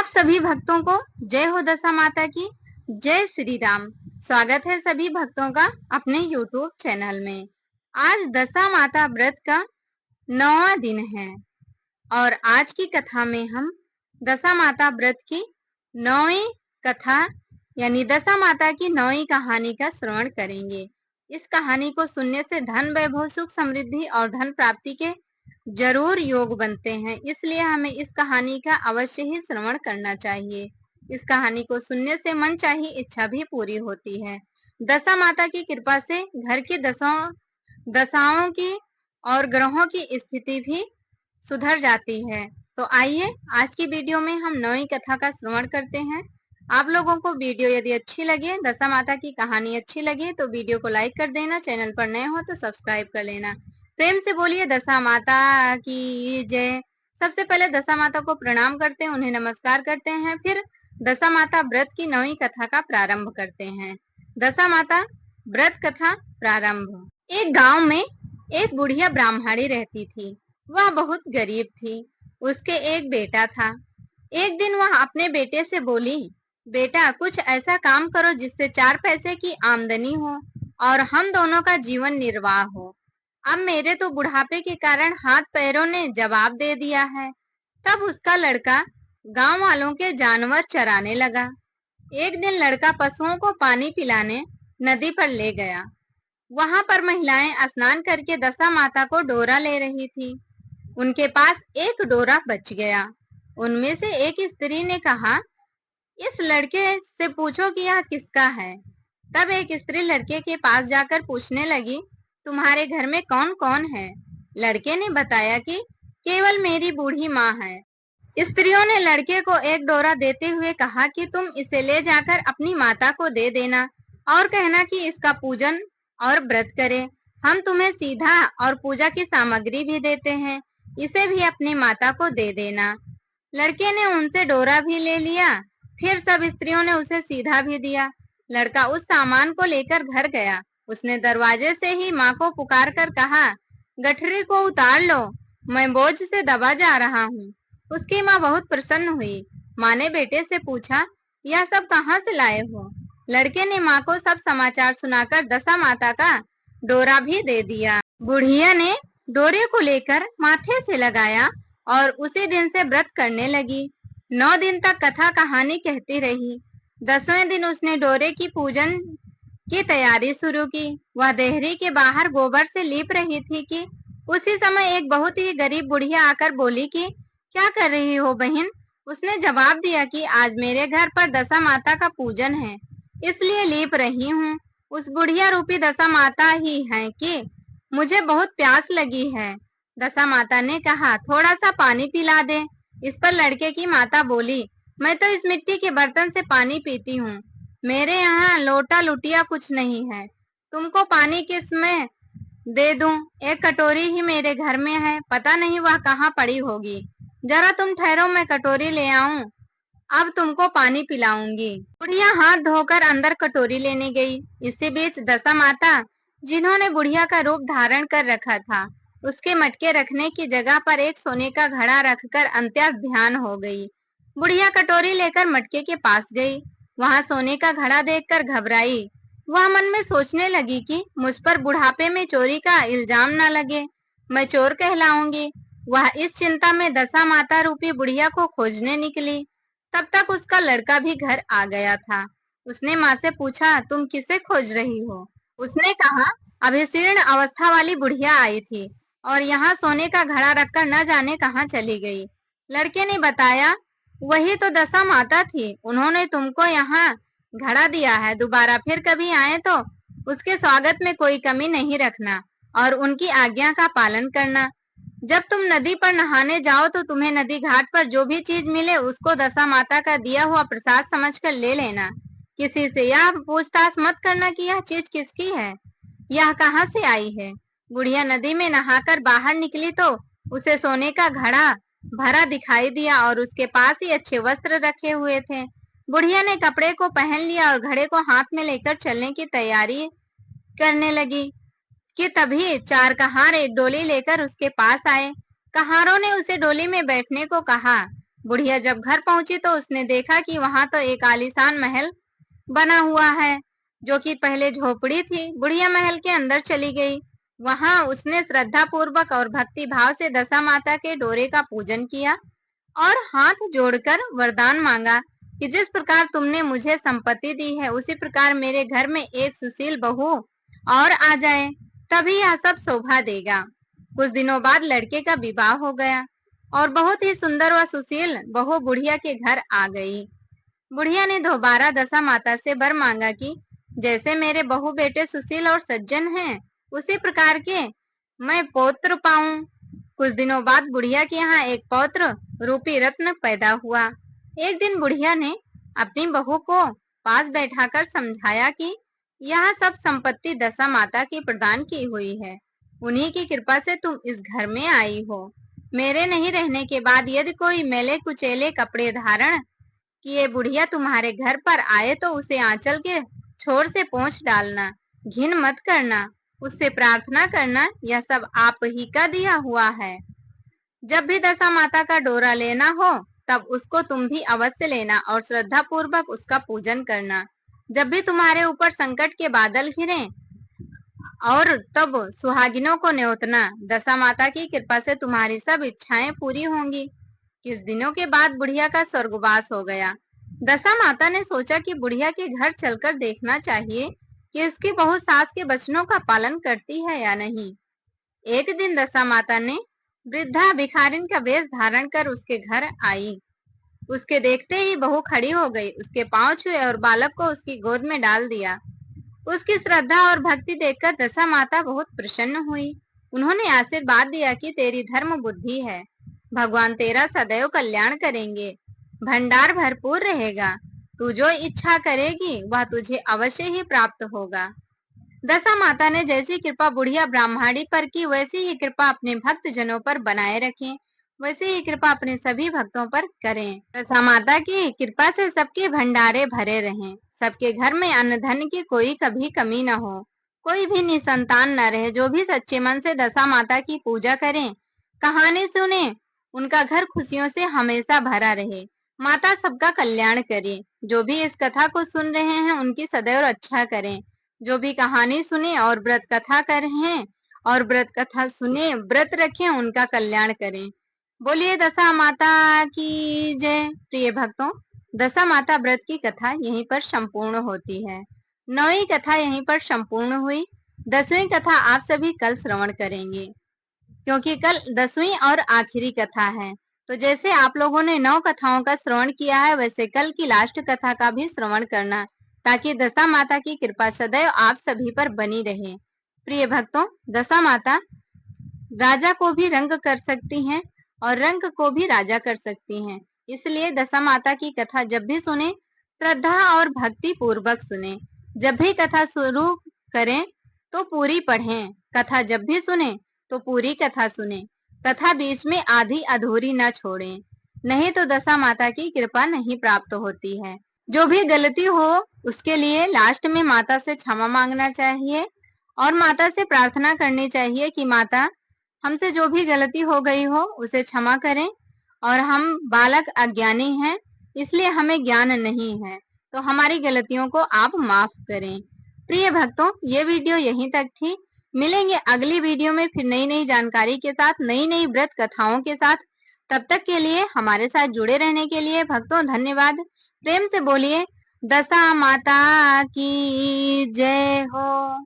आप सभी भक्तों को जय हो दशा माता की। जय श्री राम। स्वागत है सभी भक्तों का अपने YouTube चैनल में। आज दशा माता व्रत का 9वां दिन है और आज की कथा में हम दशा माता व्रत की 9वीं कथा यानी दशा माता की 9वीं कहानी का श्रवण करेंगे। इस कहानी को सुनने से धन वैभव सुख समृद्धि और धन प्राप्ति के जरूर योग बनते हैं, इसलिए हमें इस कहानी का अवश्य ही श्रवण करना चाहिए। इस कहानी को सुनने से मन चाही इच्छा भी पूरी होती है। दशा माता की कृपा से घर की दशाओं की और ग्रहों की स्थिति भी सुधर जाती है। तो आइए आज की वीडियो में हम 9वीं कथा का श्रवण करते हैं। आप लोगों को वीडियो यदि अच्छी लगे, दशा माता की कहानी अच्छी लगे तो वीडियो को लाइक कर देना, चैनल पर नए हो तो सब्सक्राइब कर लेना। प्रेम से बोलिए दशा माता की जय। सबसे पहले दशा माता को प्रणाम करते हैं, उन्हें नमस्कार करते हैं, फिर दशा माता व्रत की 9वीं कथा का प्रारंभ करते हैं। दशा माता व्रत कथा प्रारंभ। एक गांव में एक बुढ़िया ब्राह्मणी रहती थी। वह बहुत गरीब थी। उसके एक बेटा था। एक दिन वह अपने बेटे से बोली, बेटा कुछ ऐसा काम करो जिससे 4 पैसे की आमदनी हो और हम दोनों का जीवन निर्वाह हो। अब मेरे तो बुढ़ापे के कारण हाथ पैरों ने जवाब दे दिया है। तब उसका लड़का गांव वालों के जानवर चराने लगा। एक दिन लड़का पशुओं को पानी पिलाने नदी पर ले गया। वहां पर महिलाएं स्नान करके दशा माता को डोरा ले रही थी। उनके पास एक डोरा बच गया। उनमें से एक स्त्री ने कहा, इस लड़के से पूछो कि यह किसका है। तब एक स्त्री लड़के के पास जाकर पूछने लगी, तुम्हारे घर में कौन कौन है। लड़के ने बताया कि केवल मेरी बूढ़ी माँ है। स्त्रियों ने लड़के को एक डोरा देते हुए कहा कि तुम इसे ले जाकर अपनी माता को दे देना और कहना कि इसका पूजन और व्रत करे। हम तुम्हें सीधा और पूजा की सामग्री भी देते हैं, इसे भी अपनी माता को दे देना। लड़के ने उनसे डोरा भी ले लिया। फिर सब स्त्रियों ने उसे सीधा भी दिया। लड़का उस सामान को लेकर घर गया। उसने दरवाजे से ही माँ को पुकार कर कहा, गठरी को उतार लो, मैं बोझ से दबा जा रहा हूँ। उसकी माँ बहुत प्रसन्न हुई। माँ ने बेटे से पूछा, यह सब कहाँ से लाए हो। लड़के ने माँ को सब समाचार सुनाकर दशा माता का डोरा भी दे दिया। बुढ़िया ने डोरे को लेकर माथे से लगाया और उसी दिन से व्रत करने लगी। 9 दिन तक कथा कहानी कहती रही। 10वें दिन उसने डोरे की पूजन की तैयारी शुरू की। वह देहरी के बाहर गोबर से लीप रही थी कि उसी समय एक बहुत ही गरीब बुढ़िया आकर बोली कि क्या कर रही हो बहन। उसने जवाब दिया कि आज मेरे घर पर दशा माता का पूजन है, इसलिए लीप रही हूँ। उस बुढ़िया रूपी दशा माता ही है कि मुझे बहुत प्यास लगी है। दशा माता ने कहा, थोड़ा सा पानी पिला दे। इस पर लड़के की माता बोली, मैं तो इस मिट्टी के बर्तन से पानी पीती हूँ, मेरे यहाँ लोटा लुटिया कुछ नहीं है। तुमको पानी किस में दे दूं? एक कटोरी ही मेरे घर में है, पता नहीं वह कहाँ पड़ी होगी। जरा तुम ठहरो, मैं कटोरी ले आऊं, अब तुमको पानी पिलाऊंगी। बुढ़िया हाथ धोकर अंदर कटोरी लेने गई। इसी बीच दशा माता, जिन्होंने बुढ़िया का रूप धारण कर रखा था, उसके मटके रखने की जगह पर एक सोने का घड़ा रखकर अंत्य ध्यान हो गई। बुढ़िया कटोरी लेकर मटके के पास गई। वहां सोने का घड़ा देखकर घबराई। वह मन में सोचने लगी कि मुझ पर बुढ़ापे में चोरी का इल्जाम न लगे, मैं चोर कहलाऊंगी। वह इस चिंता में दशा माता रूपी बुढ़िया को खोजने निकली। तब तक उसका लड़का भी घर आ गया था। उसने माँ से पूछा, तुम किसे खोज रही हो। उसने कहा, अभी शीर्ण अवस्था वाली बुढ़िया आई थी और यहाँ सोने का घड़ा रखकर न जाने कहाँ चली गई। लड़के ने बताया, वही तो दशा माता थी, उन्होंने तुमको यहाँ घड़ा दिया है। दोबारा फिर कभी आए तो उसके स्वागत में कोई कमी नहीं रखना और उनकी आज्ञा का पालन करना। जब तुम नदी पर नहाने जाओ तो तुम्हें नदी घाट पर जो भी चीज मिले उसको दशा माता का दिया हुआ प्रसाद समझकर ले लेना। किसी से यह पूछताछ मत करना कि यह चीज किसकी है, यह कहाँ से आई है। बुढ़िया नदी में नहाकर बाहर निकली तो उसे सोने का घड़ा भरा दिखाई दिया और उसके पास ही अच्छे वस्त्र रखे हुए थे। बुढ़िया ने कपड़े को पहन लिया और घड़े को हाथ में लेकर चलने की तैयारी करने लगी कि तभी 4 कहार एक डोली लेकर उसके पास आए। कहारों ने उसे डोली में बैठने को कहा। बुढ़िया जब घर पहुंची तो उसने देखा कि वहां तो एक आलीशान महल बना हुआ है, जो कि पहले झोपड़ी थी। बुढ़िया महल के अंदर चली गई। वहां उसने श्रद्धा पूर्वक और भक्ति भाव से दशा माता के डोरे का पूजन किया और हाथ जोड़कर वरदान मांगा कि जिस प्रकार तुमने मुझे संपत्ति दी है, उसी प्रकार मेरे घर में एक सुशील बहू और आ जाए, तभी यह सब शोभा देगा। कुछ दिनों बाद लड़के का विवाह हो गया और बहुत ही सुंदर व सुशील बहू बुढ़िया के घर आ गई। बुढ़िया ने दोबारा दशा माता से वर मांगा कि जैसे मेरे बहू बेटे सुशील और सज्जन हैं, उसी प्रकार के मैं पौत्र पाऊं। कुछ दिनों बाद बुढ़िया के यहाँ एक पौत्र रूपी रत्न पैदा हुआ। एक दिन बुढ़िया ने अपनी बहू को पास बैठाकर समझाया कि यह सब संपत्ति दशा माता की प्रदान की हुई है। उन्हीं की कृपा से तुम इस घर में आई हो। मेरे नहीं रहने के बाद यदि कोई मैले कुचेले कपड़े धारण कि ये बुढ़िया तुम्हारे घर पर आए तो उसे आंचल के छोर से पोंछ डालना, घिन मत करना, उससे प्रार्थना करना, यह सब आप ही का दिया हुआ है। जब भी दशा माता का डोरा लेना हो तब उसको तुम भी अवश्य लेना और श्रद्धा पूर्वक उसका पूजन करना। जब भी तुम्हारे ऊपर संकट के बादल घिरे और तब सुहागिनों को न्योतना, दशा माता की कृपा से तुम्हारी सब इच्छाएं पूरी होंगी। कुछ दिनों के बाद बुढ़िया का स्वर्गवास हो गया। दशा माता ने सोचा कि बुढ़िया के घर चलकर देखना चाहिए कि उसकी बहू सास के वचनों का पालन करती है या नहीं। एक दिन दशा माता ने वृद्धा भिखारिन का वेश धारण कर उसके घर आई। उसके देखते ही बहू खड़ी हो गई, उसके पांव छुए और बालक को उसकी गोद में डाल दिया। उसकी श्रद्धा और भक्ति देखकर दशा माता बहुत प्रसन्न हुई। उन्होंने आशीर्वाद दिया कि तेरी धर्म बुद्धि है, भगवान तेरा सदैव कल्याण करेंगे, भंडार भरपूर रहेगा, तू जो इच्छा करेगी वह तुझे अवश्य ही प्राप्त होगा। दशा माता ने जैसी कृपा बुढ़िया ब्राह्मणी पर की, वैसी ही कृपा अपने भक्त जनों पर बनाए रखें, वैसे ही कृपा अपने सभी भक्तों पर करें। दशा माता की कृपा से सबके भंडारे भरे रहें, सबके घर में अन्न धन की कोई कभी कमी न हो, कोई भी निसंतान न रहे। जो भी सच्चे मन से दशा माता की पूजा करें, कहानी सुने, उनका घर खुशियों से हमेशा भरा रहे। माता सबका कल्याण करे। जो भी इस कथा को सुन रहे हैं उनकी सदैव अच्छा करें। जो भी कहानी सुने और व्रत कथा करें और व्रत कथा सुने, व्रत रखें, उनका कल्याण करें। बोलिए दशा माता की जय। प्रिय भक्तों, दशा माता व्रत की कथा यहीं पर संपूर्ण होती है। 9वीं कथा यहीं पर संपूर्ण हुई। 10वीं कथा आप सभी कल श्रवण करेंगे, क्योंकि कल 10वीं और आखिरी कथा है। तो जैसे आप लोगों ने 9 कथाओं का श्रवण किया है, वैसे कल की लास्ट कथा का भी श्रवण करना, ताकि दशा माता की कृपा सदैव आप सभी पर बनी रहे। प्रिय भक्तों, दशा माता राजा को भी रंग कर सकती हैं और रंग को भी राजा कर सकती हैं। इसलिए दशा माता की कथा जब भी सुने, श्रद्धा और भक्ति पूर्वक सुने। जब भी कथा शुरू करें तो पूरी पढ़ें, कथा जब भी सुने तो पूरी कथा सुने, कथा बीच में आधी अधूरी न छोड़ें, नहीं तो दशा माता की कृपा नहीं प्राप्त होती है। जो भी गलती हो उसके लिए लास्ट में माता से क्षमा मांगना चाहिए और माता से प्रार्थना करनी चाहिए कि माता, हमसे जो भी गलती हो गई हो उसे क्षमा करें, और हम बालक अज्ञानी हैं, इसलिए हमें ज्ञान नहीं है, तो हमारी गलतियों को आप माफ करें। प्रिय भक्तों, ये वीडियो यहीं तक थी। मिलेंगे अगली वीडियो में फिर नई नई जानकारी के साथ, नई नई व्रत कथाओं के साथ। तब तक के लिए हमारे साथ जुड़े रहने के लिए भक्तों धन्यवाद। प्रेम से बोलिए दशा माता की जय हो।